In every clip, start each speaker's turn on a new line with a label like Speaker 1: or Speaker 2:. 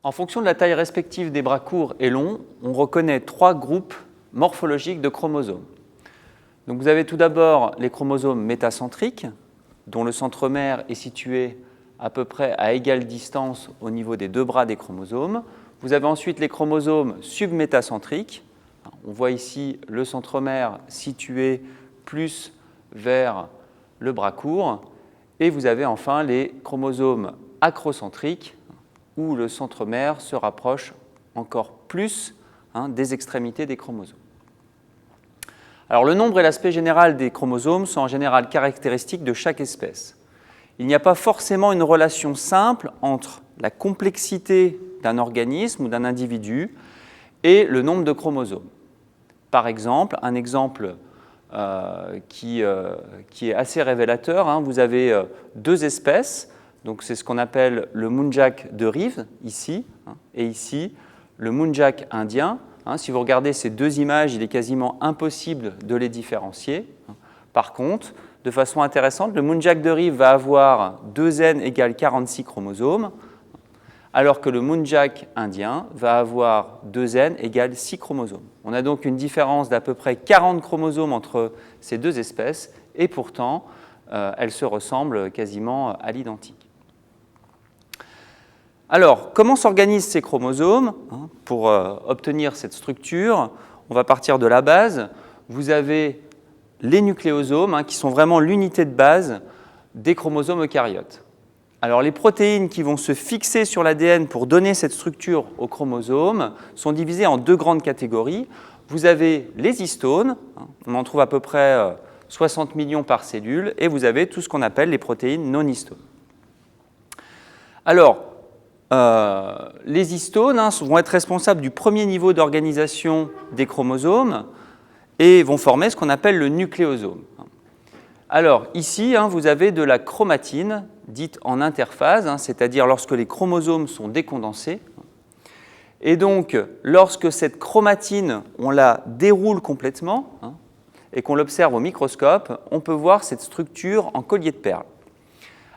Speaker 1: En fonction de la taille respective des bras courts et longs, on reconnaît 3 groupes morphologiques de chromosomes. Donc vous avez tout d'abord les chromosomes métacentriques, dont le centromère est situé à peu près à égale distance au niveau des 2 bras des chromosomes. Vous avez ensuite les chromosomes submétacentriques. On voit ici le centromère situé plus vers le bras court. Et vous avez enfin les chromosomes acrocentriques, où le centromère se rapproche encore plus des extrémités des chromosomes. Alors, le nombre et l'aspect général des chromosomes sont en général caractéristiques de chaque espèce. Il n'y a pas forcément une relation simple entre la complexité d'un organisme ou d'un individu et le nombre de chromosomes. Par exemple, un exemple qui est assez révélateur, vous avez 2 espèces, donc c'est ce qu'on appelle le muntjac de Rive, ici, et ici, le muntjac indien. Si vous regardez ces 2 images, il est quasiment impossible de les différencier. Par contre, de façon intéressante, le muntjac de Rive va avoir 2n égale 46 chromosomes, alors que le muntjac indien va avoir 2n égale 6 chromosomes. On a donc une différence d'à peu près 40 chromosomes entre ces 2 espèces, et pourtant, elles se ressemblent quasiment à l'identique. Alors, comment s'organisent ces chromosomes pour obtenir cette structure? On va partir de la base. Vous avez les nucléosomes, qui sont vraiment l'unité de base des chromosomes eucaryotes. Alors, les protéines qui vont se fixer sur l'ADN pour donner cette structure aux chromosomes sont divisées en 2 grandes catégories. Vous avez les histones, on en trouve à peu près 60 millions par cellule, et vous avez tout ce qu'on appelle les protéines non histones. Alors, les histones vont être responsables du premier niveau d'organisation des chromosomes et vont former ce qu'on appelle le nucléosome. Alors ici, vous avez de la chromatine dite en interphase, c'est-à-dire lorsque les chromosomes sont décondensés. Et donc, lorsque cette chromatine, on la déroule complètement et qu'on l'observe au microscope, on peut voir cette structure en collier de perles.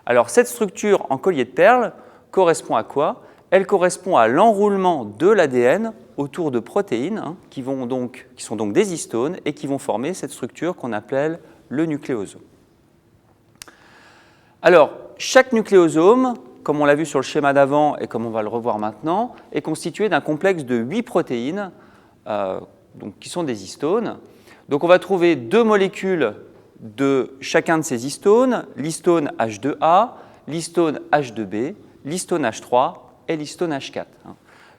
Speaker 1: Alors cette structure en collier de perles correspond à quoi? Elle correspond à l'enroulement de l'ADN autour de protéines qui sont donc des histones et qui vont former cette structure qu'on appelle le nucléosome. Alors, chaque nucléosome, comme on l'a vu sur le schéma d'avant et comme on va le revoir maintenant, est constitué d'un complexe de 8 protéines qui sont des histones. Donc on va trouver 2 molécules de chacun de ces histones, l'histone H2A, l'histone H2B, l'histone H3 et l'histone H4.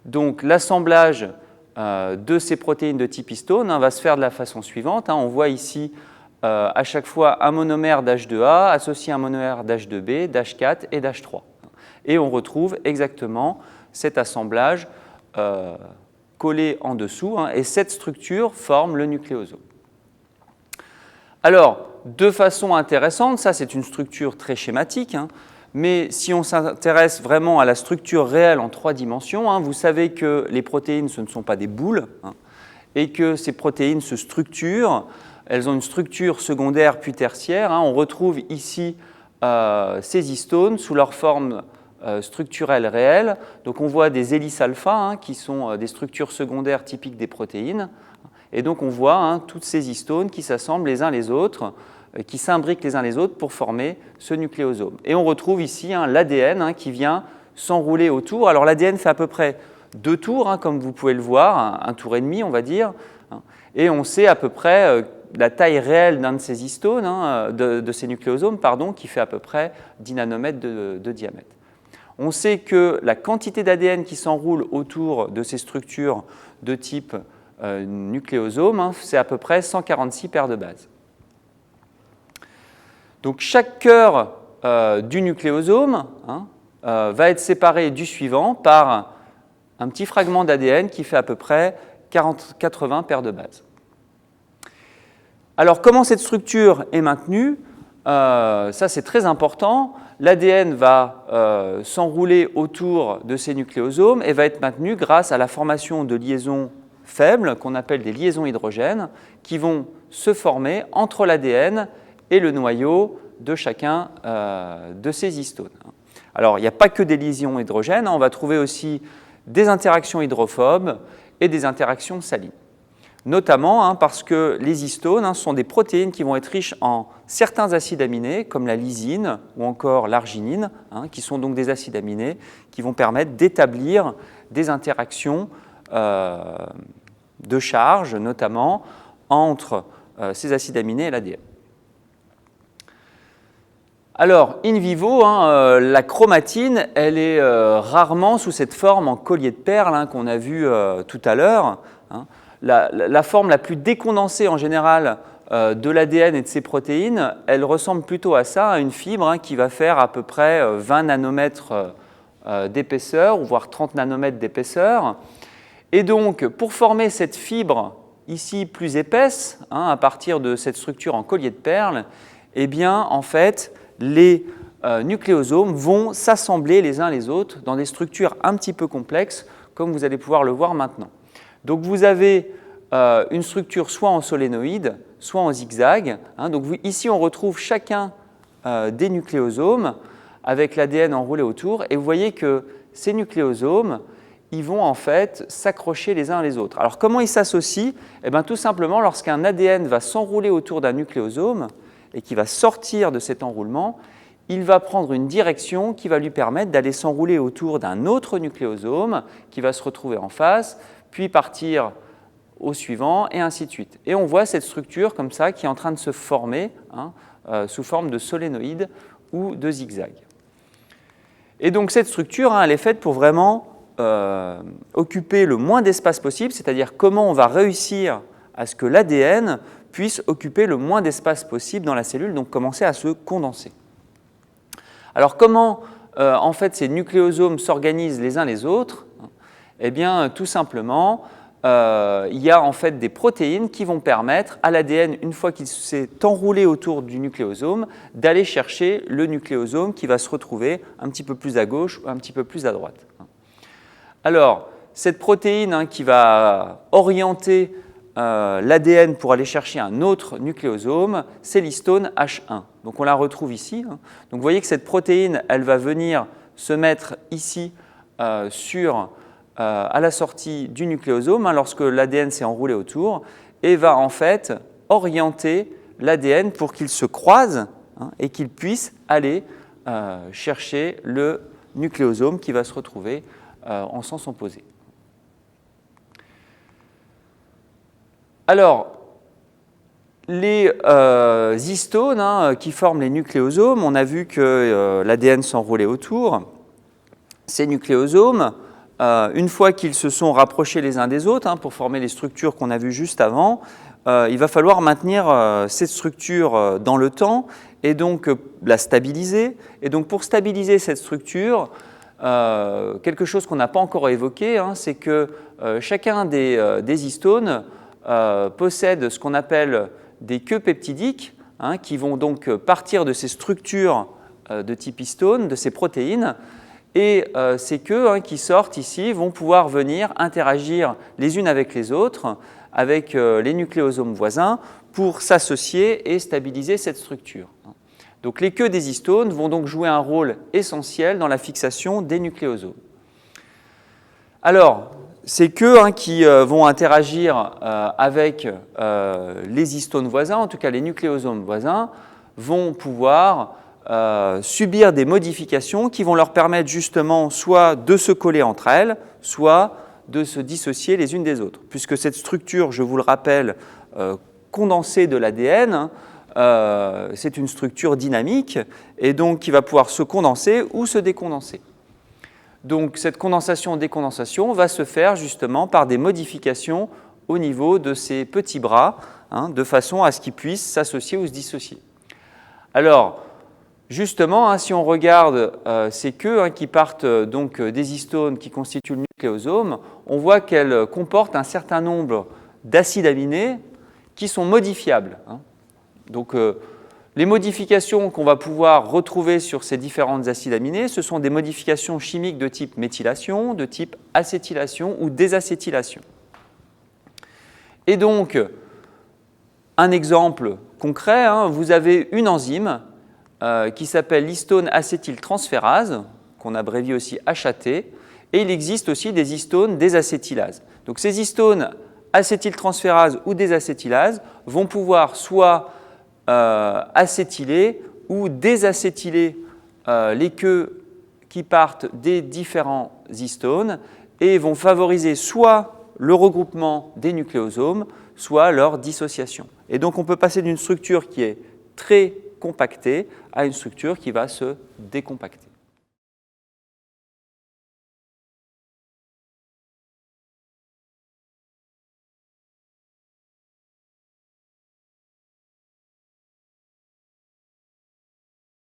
Speaker 1: Donc l'assemblage de ces protéines de type histone va se faire de la façon suivante. On voit ici à chaque fois un monomère d'H2A associé à un monomère d'H2B, d'H4 et d'H3. Et on retrouve exactement cet assemblage collé en dessous, et cette structure forme le nucléosome. Alors, de façon intéressante, ça c'est une structure très schématique, mais si on s'intéresse vraiment à la structure réelle en 3 dimensions, vous savez que les protéines, ce ne sont pas des boules, et que ces protéines se structurent, elles ont une structure secondaire puis tertiaire. On retrouve ici ces histones sous leur forme structurelle réelle. Donc on voit des hélices alpha qui sont des structures secondaires typiques des protéines. Et donc on voit toutes ces histones qui s'assemblent les uns les autres, qui s'imbriquent les uns les autres pour former ce nucléosome. Et on retrouve ici l'ADN qui vient s'enrouler autour. Alors l'ADN fait à peu près 2 tours, comme vous pouvez le voir, un tour et demi on va dire. Et on sait à peu près la taille réelle d'un de ces histones, de ces nucléosomes, qui fait à peu près 10 nanomètres de diamètre. On sait que la quantité d'ADN qui s'enroule autour de ces structures de type nucléosome, c'est à peu près 146 paires de bases. Donc chaque cœur du nucléosome va être séparé du suivant par un petit fragment d'ADN qui fait à peu près 80 paires de bases. Alors comment cette structure est maintenue? Ça c'est très important. L'ADN va s'enrouler autour de ces nucléosomes et va être maintenu grâce à la formation de liaisons faibles qu'on appelle des liaisons hydrogènes qui vont se former entre l'ADN et le noyau de chacun de ces histones. Alors, il n'y a pas que des liaisons hydrogènes, on va trouver aussi des interactions hydrophobes et des interactions salines. Notamment parce que les histones sont des protéines qui vont être riches en certains acides aminés, comme la lysine ou encore l'arginine, qui sont donc des acides aminés qui vont permettre d'établir des interactions de charge, notamment entre ces acides aminés et l'ADN. Alors, in vivo, la chromatine, elle est rarement sous cette forme en collier de perles qu'on a vu tout à l'heure. La forme la plus décondensée en général de l'ADN et de ses protéines, elle ressemble plutôt à ça, à une fibre qui va faire à peu près 20 nanomètres d'épaisseur, ou voire 30 nanomètres d'épaisseur. Et donc, pour former cette fibre ici plus épaisse, à partir de cette structure en collier de perles, eh bien, en fait, les nucléosomes vont s'assembler les uns les autres dans des structures un petit peu complexes, comme vous allez pouvoir le voir maintenant. Donc, vous avez une structure soit en solénoïde, soit en zigzag. Donc, ici, on retrouve chacun des nucléosomes avec l'ADN enroulé autour, et vous voyez que ces nucléosomes, ils vont en fait s'accrocher les uns les autres. Alors, comment ils s'associent? Eh bien, tout simplement, lorsqu'un ADN va s'enrouler autour d'un nucléosome et qui va sortir de cet enroulement, il va prendre une direction qui va lui permettre d'aller s'enrouler autour d'un autre nucléosome qui va se retrouver en face, puis partir au suivant, et ainsi de suite. Et on voit cette structure comme ça qui est en train de se former sous forme de solénoïde ou de zigzag. Et donc cette structure, elle est faite pour vraiment occuper le moins d'espace possible, c'est-à-dire comment on va réussir à ce que l'ADN puisse occuper le moins d'espace possible dans la cellule, donc commencer à se condenser. Alors comment en fait ces nucléosomes s'organisent les uns les autres? Eh bien tout simplement, il y a en fait des protéines qui vont permettre à l'ADN, une fois qu'il s'est enroulé autour du nucléosome, d'aller chercher le nucléosome qui va se retrouver un petit peu plus à gauche ou un petit peu plus à droite. Alors, cette protéine qui va orienter l'ADN pour aller chercher un autre nucléosome, c'est l'histone H1. Donc on la retrouve ici. Donc vous voyez que cette protéine, elle va venir se mettre ici à la sortie du nucléosome lorsque l'ADN s'est enroulé autour, et va en fait orienter l'ADN pour qu'il se croise et qu'il puisse aller chercher le nucléosome qui va se retrouver en sens opposé. Alors, les histones qui forment les nucléosomes, on a vu que l'ADN s'enroulait autour. Ces nucléosomes, une fois qu'ils se sont rapprochés les uns des autres pour former les structures qu'on a vues juste avant, il va falloir maintenir cette structure dans le temps et donc la stabiliser. Et donc pour stabiliser cette structure, quelque chose qu'on n'a pas encore évoqué, c'est que chacun des histones possède ce qu'on appelle des queues peptidiques qui vont donc partir de ces structures de type histone, de ces protéines, et ces queues qui sortent ici vont pouvoir venir interagir les unes avec les autres, avec les nucléosomes voisins, pour s'associer et stabiliser cette structure. Donc les queues des histones vont donc jouer un rôle essentiel dans la fixation des nucléosomes. Alors, ces queues qui vont interagir avec les histones voisins, en tout cas les nucléosomes voisins, vont pouvoir subir des modifications qui vont leur permettre justement soit de se coller entre elles, soit de se dissocier les unes des autres. Puisque cette structure, je vous le rappelle, condensée de l'ADN, c'est une structure dynamique et donc qui va pouvoir se condenser ou se décondenser. Donc cette condensation-décondensation va se faire justement par des modifications au niveau de ces petits bras, de façon à ce qu'ils puissent s'associer ou se dissocier. Alors, justement, si on regarde ces queues qui partent donc des histones qui constituent le nucléosome, on voit qu'elles comportent un certain nombre d'acides aminés qui sont modifiables. Donc, les modifications qu'on va pouvoir retrouver sur ces différents acides aminés, ce sont des modifications chimiques de type méthylation, de type acétylation ou désacétylation. Et donc, un exemple concret, vous avez une enzyme qui s'appelle l'histone acétyltransférase, qu'on abrévie aussi HAT, Et il existe aussi des histones désacétylases. Donc ces histones acétyltransférases ou désacétylases vont pouvoir soit acétyler ou désacétyler les queues qui partent des différents histones et vont favoriser soit le regroupement des nucléosomes, soit leur dissociation. Et donc on peut passer d'une structure qui est très compactée à une structure qui va se décompacter.